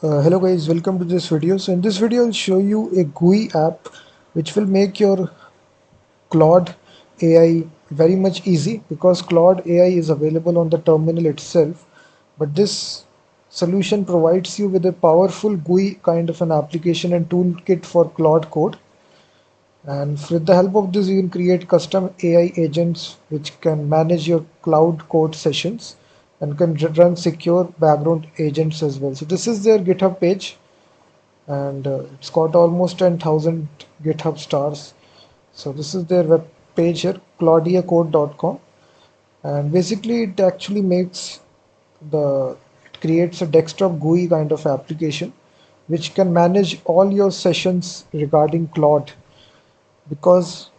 Hello guys, welcome to this video. So in this video I'll show you a GUI app which will make your Claude AI very much easy, because Claude AI is available on the terminal itself, but this solution provides you with a powerful GUI kind of an application and toolkit for Claude code. And with the help of this, you can create custom AI agents which can manage your cloud code sessions and can run secure background agents as well. So this is their GitHub page, and it's got almost 10,000 GitHub stars. So this is their web page here, claudiacode.com, and basically it actually it creates a desktop GUI kind of application which can manage all your sessions regarding Claude, because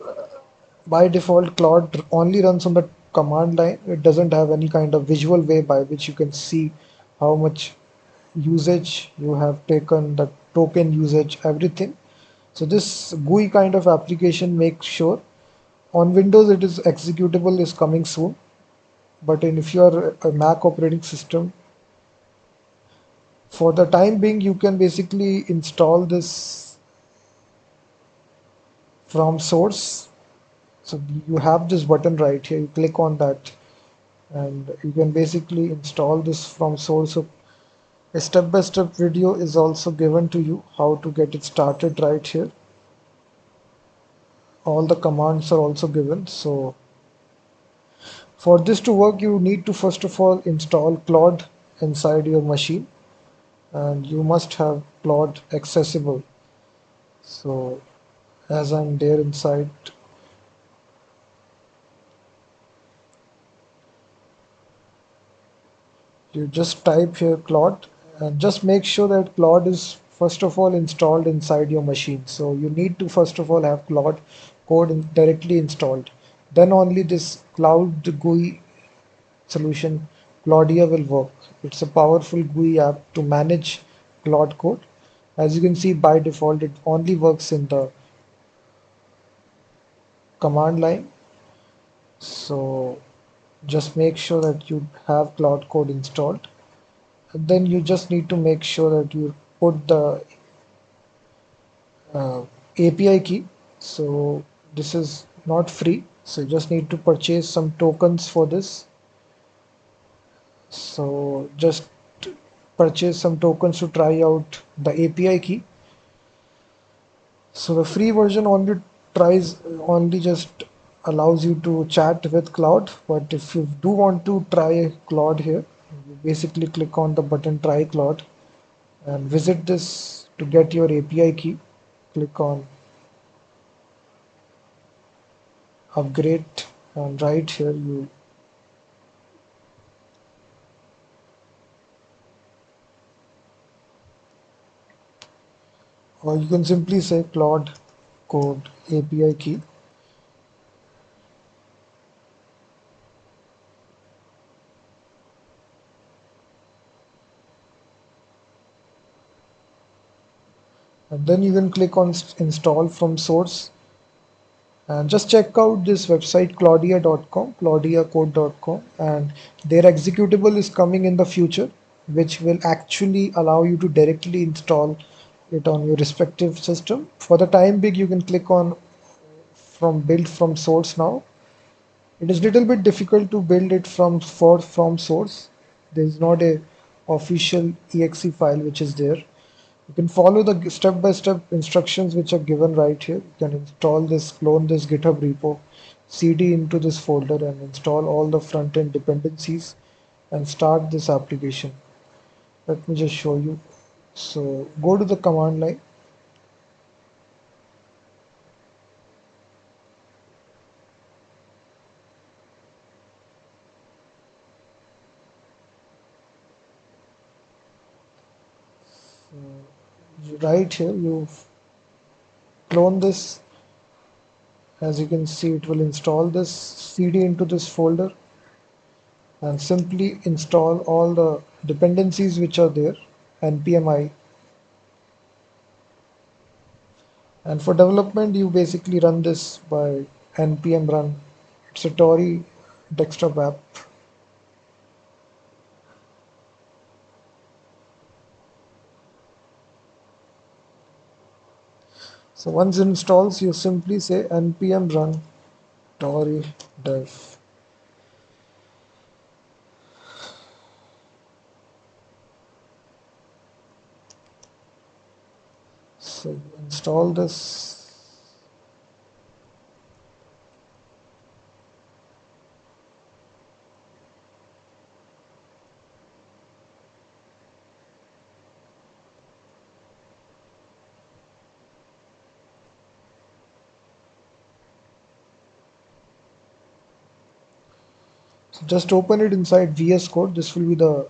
by default Claude only runs on the command line. It doesn't have any kind of visual way by which you can see how much usage you have taken, the token usage, everything. So this GUI kind of application makes sure on Windows it is executable is coming soon, but if you are a Mac operating system, for the time being you can basically install this from source. So you have this button right here, you click on that and you can basically install this from source. So a step-by-step video is also given to you how to get it started right here. All the commands are also given. So for this to work, you need to first of all install Claude inside your machine, and you must have Claude accessible. So as I'm there inside, you just type here Claude and just make sure that Claude is first of all installed inside your machine. So you need to first of all have Claude code directly installed. Then only this Cloud GUI solution Claudia will work. It's a powerful GUI app to manage Claude code. As you can see, by default it only works in the command line. So just make sure that you have Claude code installed. And then you just need to make sure that you put the API key. So this is not free. So you just need to purchase some tokens for this. So just purchase some tokens to try out the API key. So the free version only just allows you to chat with Claude, but if you do want to try Claude here, you basically click on the button try Claude and visit this to get your API key. Click on upgrade, and right here you, or you can simply say Claude code API key, and then you can click on install from source. And just check out this website claudia.com, claudiacode.com, and their executable is coming in the future, which will actually allow you to directly install it on your respective system. For the time being, you can click on from build from source now. It is little bit difficult to build it from source. There is not a official exe file which is there. You can follow the step-by-step instructions which are given right here. You can install this, clone this GitHub repo, cd into this folder and install all the front-end dependencies and start this application. Let me just show you. So go to the command line. Right here you clone this. As you can see, it will install this cd into this folder and simply install all the dependencies which are there, npmi. And for development, you basically run this by npm run. It's a Tory desktop app. So once it installs, you simply say npm run tori dev. So you install this. So just open it inside VS Code. This will be the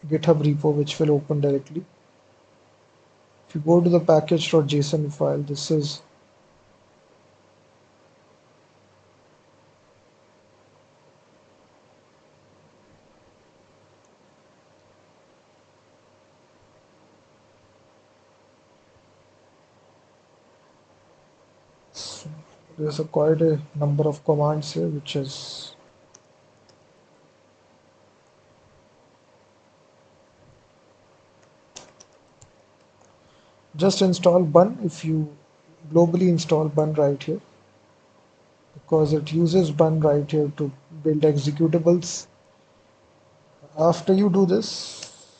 GitHub repo which will open directly. If you go to the package.json file, this is there's quite a number of commands here, which is just install bun. If you globally install bun right here, because it uses bun right here to build executables. After you do this,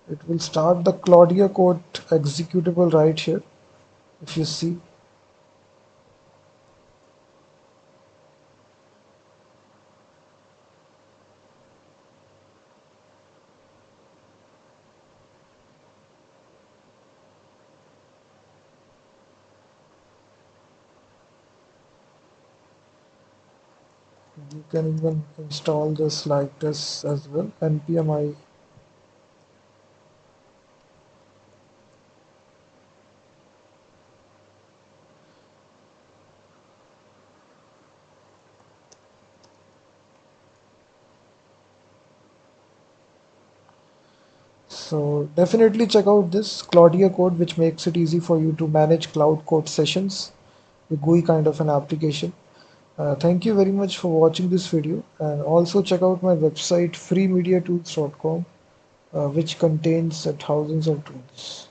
it will start the Claudia code executable right here. If you see, you can even install this like this as well. npm I. So definitely check out this Claudia code, which makes it easy for you to manage cloud code sessions, the GUI kind of an application. Thank you very much for watching this video, and also check out my website freemediatools.com, which contains thousands of tools.